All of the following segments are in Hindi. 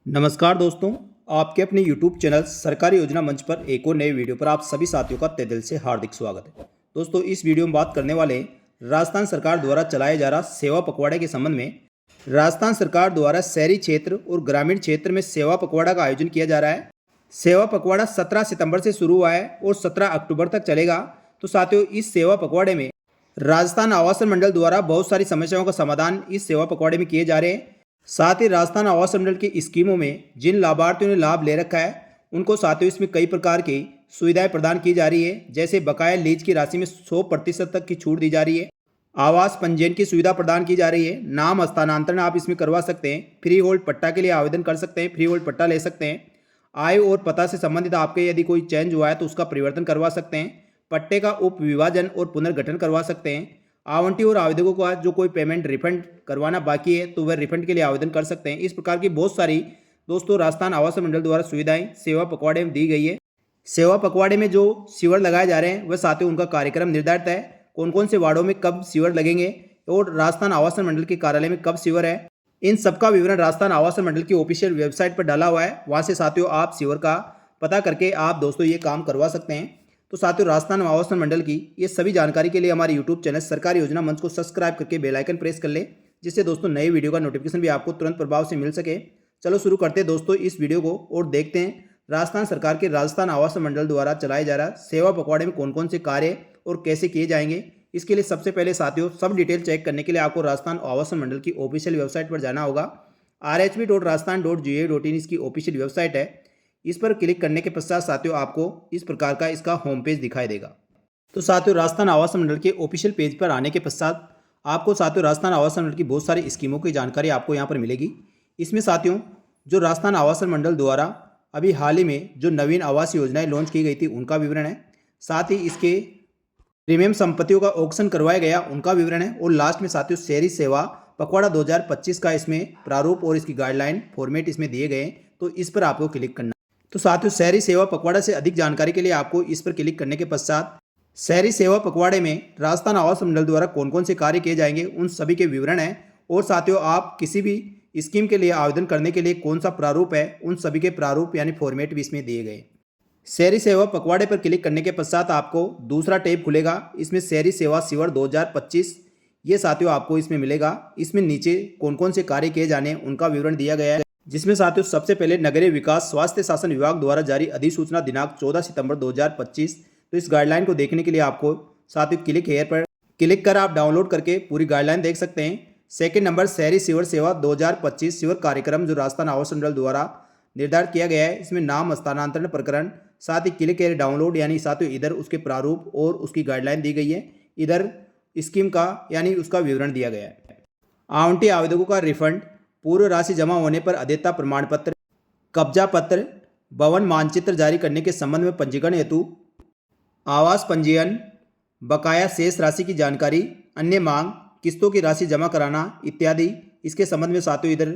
नमस्कार दोस्तों, आपके अपने YouTube चैनल सरकारी योजना मंच पर एक और नए वीडियो पर आप सभी साथियों का तहे दिल से हार्दिक स्वागत है। दोस्तों, इस वीडियो में बात करने वाले हैं राजस्थान सरकार द्वारा चलाए जा रहा सेवा पखवाड़े के संबंध में। राजस्थान सरकार द्वारा शहरी क्षेत्र और ग्रामीण क्षेत्र में सेवा पखवाड़ा का आयोजन किया जा रहा है। सेवा पखवाड़ा 17 सितंबर से शुरू हुआ है और 17 अक्टूबर तक चलेगा। तो साथियों, इस सेवा पखवाड़े में राजस्थान आवासन मंडल द्वारा बहुत सारी समस्याओं का समाधान इस सेवा पखवाड़े में किए जा रहे हैं। साथ ही राजस्थान आवास मंडल की स्कीमों में जिन लाभार्थियों ने लाभ ले रखा है उनको साथियों इसमें कई प्रकार की सुविधाएं प्रदान की जा रही है। जैसे बकाया लीज की राशि में 100% तक की छूट दी जा रही है। आवास पंजीयन की सुविधा प्रदान की जा रही है। नाम हस्तांतरण आप इसमें करवा सकते हैं। फ्री होल्ड पट्टा के लिए आवेदन कर सकते हैं, फ्री होल्ड पट्टा ले सकते हैं। आय और पता से संबंधित आपके यदि कोई चेंज हुआ है तो उसका परिवर्तन करवा सकते हैं। पट्टे का उप विभाजन और पुनर्गठन करवा सकते हैं। आवंटी और आवेदकों का जो कोई पेमेंट रिफंड करवाना बाकी है तो वह रिफंड के लिए आवेदन कर सकते हैं। इस प्रकार की बहुत सारी दोस्तों राजस्थान आवास मंडल द्वारा सुविधाएं सेवा पखवाड़े में दी गई है। सेवा पखवाड़े में जो शिविर लगाए जा रहे हैं वह साथियों उनका कार्यक्रम निर्धारित है। कौन कौन से वार्डों में कब शिविर लगेंगे और राजस्थान आवासन मंडल के कार्यालय में कब शिविर है, इन सबका विवरण राजस्थान आवासन मंडल की ऑफिशियल वेबसाइट पर डाला हुआ है। वहाँ से साथियों आप शिविर का पता करके आप दोस्तों ये काम करवा सकते हैं। तो साथियों, राजस्थान आवासन मंडल की ये सभी जानकारी के लिए हमारे यूट्यूब चैनल सरकारी योजना मंच को सब्सक्राइब करके बेल आइकन प्रेस कर ले, जिससे दोस्तों नए वीडियो का नोटिफिकेशन भी आपको तुरंत प्रभाव से मिल सके। चलो शुरू करते हैं दोस्तों इस वीडियो को और देखते हैं राजस्थान सरकार के राजस्थान आवासन मंडल द्वारा चलाए जा रहा सेवा पखवाड़े में कौन कौन से कार्य और कैसे किए जाएंगे। इसके लिए सबसे पहले साथियों सब डिटेल चेक करने के लिए आपको राजस्थान आवासन मंडल की ऑफिशियल वेबसाइट पर जाना होगा। rhb.rajasthan.gov.in इसकी ऑफिशियल वेबसाइट है। इस पर क्लिक करने के पश्चात साथियों आपको इस प्रकार का इसका होम पेज दिखाई देगा। तो साथियों, राजस्थान आवासन मंडल के ऑफिशियल पेज पर आने के पश्चात आपको साथियों राजस्थान आवासन मंडल की बहुत सारी स्कीमों की जानकारी आपको यहाँ पर मिलेगी। इसमें साथियों जो राजस्थान आवासन मंडल द्वारा अभी हाल ही में जो नवीन आवास योजनाएं लॉन्च की गई थी उनका विवरण है। साथ ही इसके प्रीमियम संपत्तियों का ऑक्शन करवाया गया उनका विवरण है। और लास्ट में साथियों शहरी सेवा पखवाड़ा 2025 का इसमें प्रारूप और इसकी गाइडलाइन फॉर्मेट इसमें दिए गए। तो इस पर आपको क्लिक करना। तो साथियों शहरी सेवा पखवाड़ा से अधिक जानकारी के लिए आपको इस पर क्लिक करने के पश्चात शहरी सेवा पखवाड़े में राजस्थान आवास मंडल द्वारा कौन कौन से कार्य किए जाएंगे उन सभी के विवरण है। और साथियों आप किसी भी स्कीम के लिए आवेदन करने के लिए कौन सा प्रारूप है उन सभी के प्रारूप यानी फॉर्मेट भी इसमें दिए गए। शहरी सेवा पखवाड़े पर क्लिक करने के पश्चात आपको दूसरा टैब खुलेगा। इसमें शहरी सेवा शिविर 2025 ये साथियों आपको इसमें मिलेगा। इसमें नीचे कौन कौन से कार्य किए जाने उनका विवरण दिया गया है, जिसमें साथियों सबसे पहले नगरीय विकास स्वास्थ्य शासन विभाग द्वारा जारी अधिसूचना दिनांक 14 सितंबर 2025। तो इस गाइडलाइन को देखने के लिए आपको साथियों क्लिक हेयर पर क्लिक कर आप डाउनलोड करके पूरी गाइडलाइन देख सकते हैं। सेकंड नंबर शहरी शिविर सेवा 2025 शिविर कार्यक्रम जो राजस्थान आवासन मंडल द्वारा निर्धारित किया गया है। इसमें नाम हस्तांतरण प्रकरण साथ ही क्लिक हेयर डाउनलोड यानी साथियों इधर उसके प्रारूप और उसकी गाइडलाइन दी गई है। इधर स्कीम का यानी उसका विवरण दिया गया है। आवंटी आवेदकों का रिफंड, पूर्व राशि जमा होने पर अध्येता प्रमाण पत्र, कब्जा पत्र, भवन मानचित्र जारी करने के संबंध में पंजीकरण हेतु आवास पंजीयन, बकाया शेष राशि की जानकारी, अन्य मांग, किस्तों की राशि जमा कराना इत्यादि इसके संबंध में साथियों इधर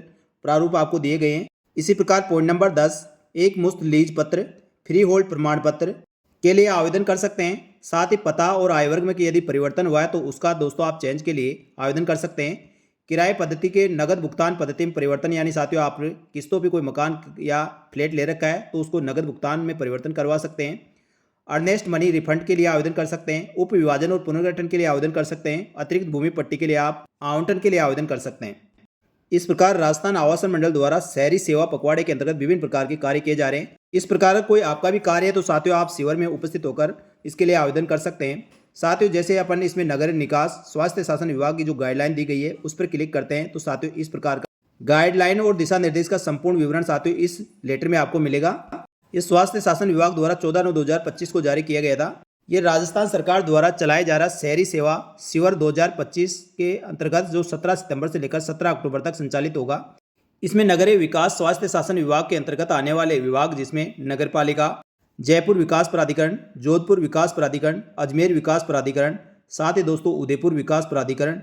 प्रारूप आपको दिए गए हैं। इसी प्रकार पॉइंट नंबर 10 एक मुफ्त लीज पत्र, फ्री होल्ड प्रमाण पत्र के लिए आवेदन कर सकते हैं। साथ ही पता और आय वर्ग में कि यदि परिवर्तन हुआ है तो उसका दोस्तों आप चेंज के लिए आवेदन कर सकते हैं। किराए पद्धति के नगद भुगतान पद्धति में परिवर्तन यानी साथियों आप किस्तों पे कोई मकान या फ्लैट ले रखा है तो उसको नगद भुगतान में परिवर्तन करवा सकते हैं। अर्नेस्ट मनी रिफंड के लिए आवेदन कर सकते हैं। उप विभाजन और पुनर्गठन के लिए आवेदन कर सकते हैं। अतिरिक्त भूमि पट्टी के लिए आप आवंटन के लिए आवेदन कर सकते हैं। इस प्रकार राजस्थान आवासन मंडल द्वारा शहरी सेवा पखवाड़े के अंतर्गत विभिन्न प्रकार के कार्य किए जा रहे हैं। इस प्रकार कोई आपका भी कार्य है तो साथियों आप शिविर में उपस्थित होकर इसके लिए आवेदन कर सकते हैं। साथियों जैसे अपन इसमें नगर निकास स्वास्थ्य शासन विभाग की जो गाइडलाइन दी गई है उस पर क्लिक करते हैं तो साथियों इस प्रकार का गाइडलाइन और दिशा निर्देश का संपूर्ण विवरण साथियों इस लेटर में आपको मिलेगा। ये स्वास्थ्य शासन विभाग द्वारा 14/9/2025 को जारी किया गया था। ये राजस्थान सरकार द्वारा चलाया जा रहा शहरी सेवा शिविर 2025 के अंतर्गत जो 17 सितंबर से लेकर 17 अक्टूबर तक संचालित होगा। इसमें नगरीय विकास स्वास्थ्य शासन विभाग के अंतर्गत आने वाले विभाग जिसमें नगर पालिका, जयपुर विकास प्राधिकरण, जोधपुर विकास प्राधिकरण, अजमेर विकास प्राधिकरण, साथ ही दोस्तों उदयपुर विकास प्राधिकरण,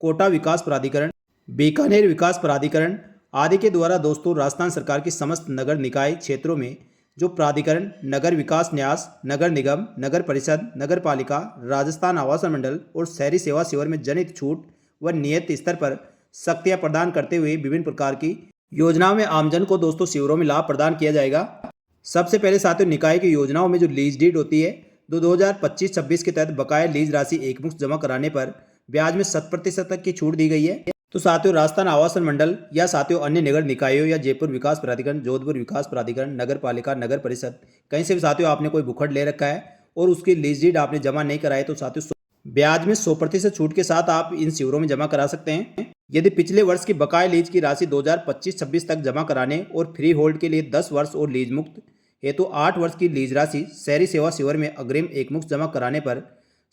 कोटा विकास प्राधिकरण, बीकानेर विकास प्राधिकरण आदि के द्वारा दोस्तों राजस्थान सरकार की समस्त नगर निकाय क्षेत्रों में जो प्राधिकरण, नगर विकास न्यास, नगर निगम, नगर परिषद, नगर पालिका, राजस्थान आवासन मंडल और शहरी सेवा शिविर में जनित छूट व नियत स्तर पर सख्तियां प्रदान करते हुए विभिन्न प्रकार की योजनाओं में आमजन को दोस्तों शिविरों में लाभ प्रदान किया जाएगा। सबसे पहले साथियों निकाय की योजनाओं में जो लीज डीड होती है 2025-26 के तहत बकाया लीज राशि एकमुश्त जमा कराने पर ब्याज में 7% तक की छूट दी गई है। तो साथियों राजस्थान आवासन मंडल या साथियों अन्य नगर निकायों या जयपुर विकास प्राधिकरण, जोधपुर विकास प्राधिकरण, नगर पालिका, नगर परिषद, कहीं से भी साथियों आपने कोई भूखंड ले रखा है और उसकी लीज डीड आपने जमा नहीं कराई तो साथियों ब्याज में 100% छूट के साथ आप इन शिविरों में जमा करा सकते हैं। यदि पिछले वर्ष की बकाया लीज की राशि 2025-26 तक जमा कराने और फ्री होल्ड के लिए 10 वर्ष और लीज मुक्त हेतु 8 वर्ष की लीज राशि शहरी सेवा शिविर में अग्रिम एकमुश्त जमा कराने पर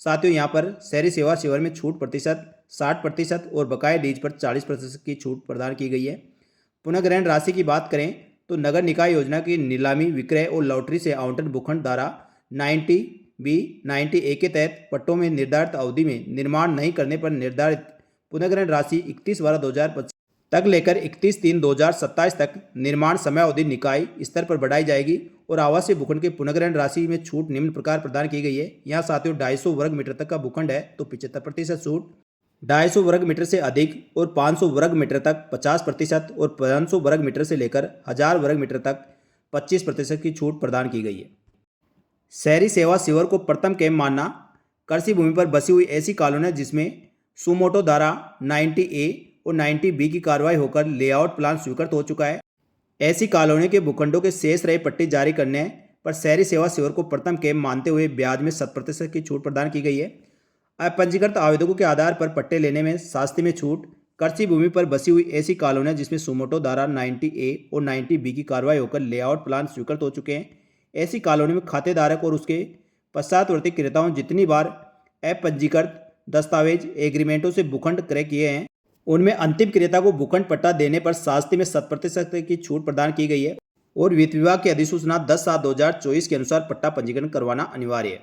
साथियों यहाँ पर शहरी सेवा शिविर में छूट प्रतिशत 60% और बकाया लीज पर 40% की छूट प्रदान की गई है। पुनर्ग्रहण राशि की बात करें तो नगर निकाय योजना की नीलामी, विक्रय और लॉटरी से आवंटन भूखंड धारा 90B 90A के तहत पट्टों में निर्धारित अवधि में निर्माण नहीं करने पर निर्धारित पुनर्ग्रहण राशि 31/12/2025 तक लेकर 31/3/2027 तक निर्माण समय अवधि निकाय स्तर पर बढ़ाई जाएगी और आवासीय भूखंड के पुनर्ग्रहण राशि में छूट निम्न प्रकार प्रदान की गई है। यहाँ साथियों 250 वर्ग मीटर तक का भूखंड है तो 75% छूट, 250 वर्ग मीटर से अधिक और 500 वर्ग मीटर तक 50% और 500 वर्ग मीटर से लेकर 1000 वर्ग मीटर तक 25% की छूट प्रदान की गई है। शहरी सेवा शिविर को प्रथम कैंप मानना, कृषि भूमि पर बसी हुई ऐसी कॉलोनी जिसमें सुमोटो धारा 90A और 90B की कार्रवाई होकर लेआउट प्लान स्वीकृत हो चुका है। ऐसी कॉलोनी के भूखंडों के शेष रहे पट्टे जारी करने पर शहरी सेवा शिविर को प्रथम कैंप मानते हुए ब्याज में 7% की छूट प्रदान की गई है। अपंजीकृत आवेदकों के आधार पर पट्टे लेने में सस्ती में छूट, कृषि भूमि पर बसी हुई ऐसी कॉलोनी जिसमें सुमोटो धारा 90A और 90B की कार्रवाई होकर लेआउट प्लान स्वीकृत हो चुके हैं। ऐसी कॉलोनी में खातेधारक और उसके पश्चातवर्ती क्रेताओं जितनी बार अपंजीकृत दस्तावेज एग्रीमेंटों से भूखंड क्रय किए हैं उनमें अंतिम क्रेता को भूखंड पट्टा देने पर शास्ती में 7% की छूट प्रदान की गई है और वित्त विभाग की अधिसूचना 10/7/2024 के अनुसार पट्टा पंजीकरण करवाना अनिवार्य है।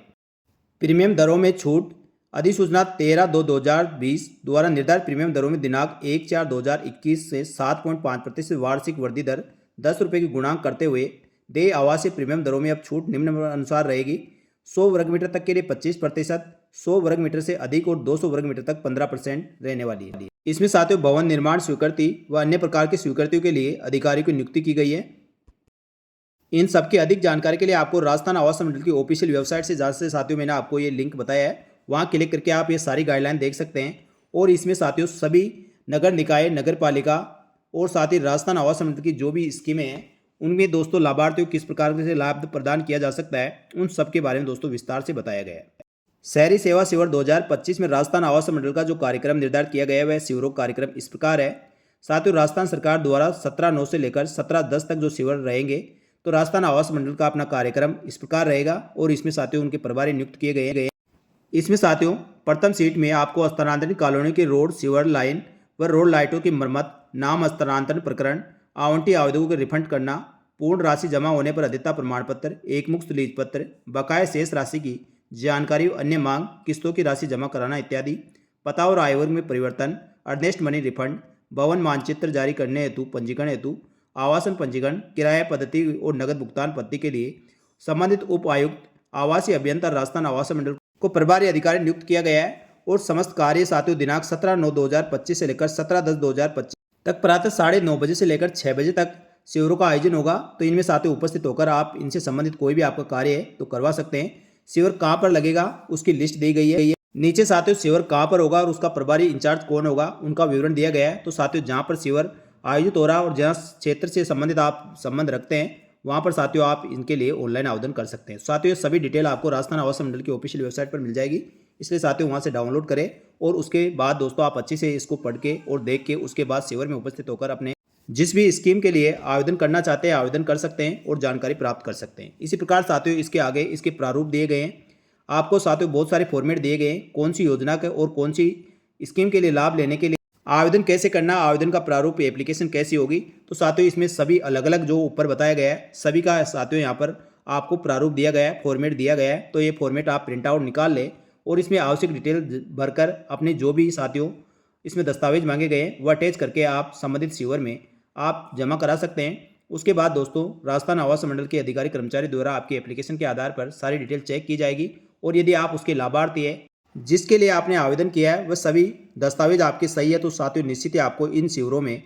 प्रीमियम दरों में छूट, अधिसूचना 13/2/2020 द्वारा निर्धारित प्रीमियम दरों में दिनांक 1/4/2021 से 7.5% वार्षिक वृद्धि दर 10 रुपये की गुणांक करते हुए देय आवासीय प्रीमियम दरों में अब छूट निम्न अनुसार रहेगी। 100 वर्ग मीटर तक के लिए 25%, 100 वर्ग मीटर से अधिक और 200 वर्ग मीटर तक 15% रहने वाली है। इसमें साथियों भवन निर्माण स्वीकृति व अन्य प्रकार की स्वीकृतियों के लिए अधिकारी की नियुक्ति की गई है। इन सबकी अधिक जानकारी के लिए आपको राजस्थान आवासन मंडल की ऑफिशियल वेबसाइट से जहाँ से साथियों मैंने आपको ये लिंक बताया है वहाँ क्लिक करके आप ये सारी गाइडलाइन देख सकते हैं। और इसमें साथियों सभी नगर निकाय, नगर पालिका और साथ ही राजस्थान आवासन मंडल की जो भी स्कीमें हैं उनमें दोस्तों लाभार्थियों को किस प्रकार से लाभ प्रदान किया जा सकता है उन सब के बारे में दोस्तों विस्तार से बताया गया है। शहरी सेवा शिविर 2025 में राजस्थान आवासन मंडल का जो कार्यक्रम निर्धारित किया गया है वह शिविरों का कार्यक्रम इस प्रकार है। साथियों राजस्थान सरकार द्वारा 17/9 से लेकर 17/10 तक जो शिविर रहेंगे तो राजस्थान आवासन मंडल का अपना कार्यक्रम इस प्रकार रहेगा और इसमें साथियों उनके प्रभारी नियुक्त किए गए। इसमें साथियों प्रथम सीट में आपको स्थानांतरित कॉलोनी के रोड, सीवर लाइन व रोड लाइटों की मरम्मत, नाम हस्तांतरण प्रकरण, आवंटी आवेदकों के रिफंड करना, पूर्ण राशि जमा होने पर अध्यक्षता प्रमाण पत्र, एक मुक्त लीज पत्र, बकाया शेष राशि की जानकारी, अन्य मांग, किस्तों की राशि जमा कराना इत्यादि, पता और आय वर्ग में परिवर्तन, अर्नेस्ट मनी रिफंड, भवन मानचित्र जारी करने हेतु पंजीकरण हेतु आवासन पंजीकरण, किराया पद्धति और नगद भुगतान पद्धति के लिए संबंधित उप आयुक्त आवासीय अभियंता राजस्थान आवासन मंडल को प्रभारी अधिकारी नियुक्त किया गया है। और समस्त कार्य साथियों दिनांक 17/9/2025 से लेकर 17/10/2025 तक प्रातः 9:30 बजे से लेकर 6 बजे तक शिविरों का आयोजन होगा। तो इनमें साथियों उपस्थित होकर आप इनसे संबंधित कोई भी आपका कार्य है तो करवा सकते हैं। शिविर कहाँ पर लगेगा उसकी लिस्ट दी गई है। नीचे साथियों शिविर कहाँ पर होगा और उसका प्रभारी इंचार्ज कौन होगा उनका विवरण दिया गया है। तो साथियों जहाँ पर शिविर आयोजित हो रहा है और जहाँ क्षेत्र से संबंधित आप संबंध रखते हैं वहाँ पर साथियों आप इनके लिए ऑनलाइन आवेदन कर सकते हैं। साथियों सभी डिटेल आपको राजस्थान आवासन मंडल की ऑफिशियल वेबसाइट पर मिल जाएगी, इसलिए साथियों वहाँ से डाउनलोड करें और उसके बाद दोस्तों आप अच्छे से इसको पढ़ के और देख के उसके बाद शिविर में उपस्थित होकर अपने जिस भी स्कीम के लिए आवेदन करना चाहते हैं आवेदन कर सकते हैं और जानकारी प्राप्त कर सकते हैं। इसी प्रकार साथियों इसके आगे इसके प्रारूप दिए गए हैं। आपको साथियों बहुत सारे फॉर्मेट दिए गए हैं कौन सी योजना के और कौन सी स्कीम के लिए लाभ लेने के लिए आवेदन कैसे करना, आवेदन का प्रारूप, एप्लीकेशन कैसी होगी। तो साथियों इसमें सभी अलग अलग जो ऊपर बताया गया है सभी का साथियों यहाँ पर आपको प्रारूप दिया गया है, फॉर्मेट दिया गया है। तो ये फॉर्मेट आप प्रिंट आउट निकाल लें और इसमें आवश्यक डिटेल भरकर अपने जो भी साथियों इसमें दस्तावेज मांगे गए हैं वह अटैच करके आप संबंधित शिविर में आप जमा करा सकते हैं। उसके बाद दोस्तों राजस्थान आवासन मंडल के अधिकारी कर्मचारी द्वारा आपके एप्लीकेशन के आधार पर सारी डिटेल चेक की जाएगी और यदि आप उसके लाभार्थी है जिसके लिए आपने आवेदन किया है वह सभी दस्तावेज आपके सही है तो साथियों निश्चित ही आपको इन शिविरों में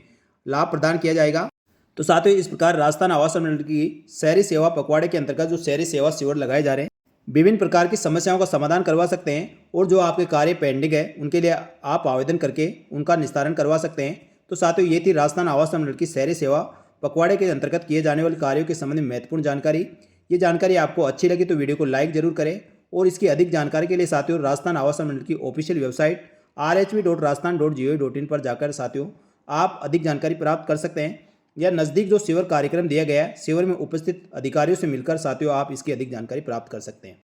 लाभ प्रदान किया जाएगा। तो साथियों इस प्रकार राजस्थान आवास मंडल की शहरी सेवा पखवाड़े के अंतर्गत जो शहरी सेवा शिविर लगाए जा रहे हैं, विभिन्न प्रकार की समस्याओं का समाधान करवा सकते हैं और जो आपके कार्य पेंडिंग है उनके लिए आप आवेदन करके उनका निस्तारण करवा सकते हैं। तो साथियों ये थी राजस्थान आवास मंडल की शहरी सेवा पखवाड़े के अंतर्गत किए जाने वाले कार्यों के संबंध में महत्वपूर्ण जानकारी। ये जानकारी आपको अच्छी लगी तो वीडियो को लाइक जरूर करें और इसकी अधिक जानकारी के लिए साथियों राजस्थान आवास मंडल की ऑफिशियल वेबसाइट rhv.rajasthan.gov.in पर जाकर साथियों आप अधिक जानकारी प्राप्त कर सकते हैं या नज़दीक जो शिविर कार्यक्रम दिया गया है शिविर में उपस्थित अधिकारियों से मिलकर साथियों आप इसकी अधिक जानकारी प्राप्त कर सकते हैं।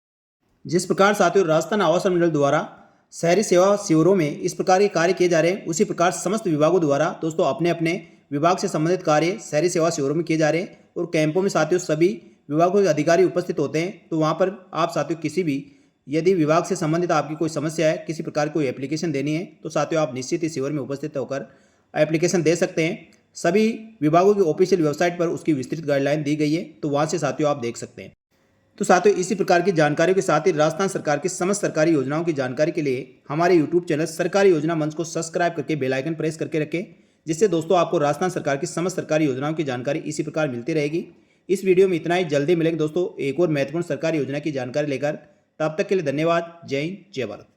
जिस प्रकार साथियों राजस्थान आवास मंडल द्वारा शहरी सेवा शिविरों में इस प्रकार के कार्य किए जा रहे हैं, उसी प्रकार समस्त विभागों द्वारा दोस्तों अपने अपने विभाग से संबंधित कार्य शहरी सेवा शिविरों में किए जा रहे हैं और कैंपों में साथियों सभी विभागों के अधिकारी उपस्थित होते हैं। तो वहाँ पर आप साथियों किसी भी यदि विभाग से संबंधित आपकी कोई समस्या है, किसी प्रकार की कोई एप्लीकेशन देनी है तो साथियों आप निश्चित ही शिविर में उपस्थित होकर एप्लीकेशन दे सकते हैं। सभी विभागों की ऑफिशियल वेबसाइट पर उसकी विस्तृत गाइडलाइन दी गई है, तो वहाँ से साथियों आप देख सकते हैं। तो साथियों इसी प्रकार की जानकारियों के साथ ही राजस्थान सरकार की समस्त सरकारी योजनाओं की जानकारी के लिए हमारे यूट्यूब चैनल सरकारी योजना मंच को सब्सक्राइब करके बेल आइकन प्रेस करके रखें, जिससे दोस्तों आपको राजस्थान सरकार की समस्त सरकारी योजनाओं की जानकारी इसी प्रकार मिलती रहेगी। इस वीडियो में इतना ही, जल्दी मिलेंगे दोस्तों एक और महत्वपूर्ण सरकारी योजना की जानकारी लेकर। तब तक के लिए धन्यवाद। जय हिंद, जय भारत।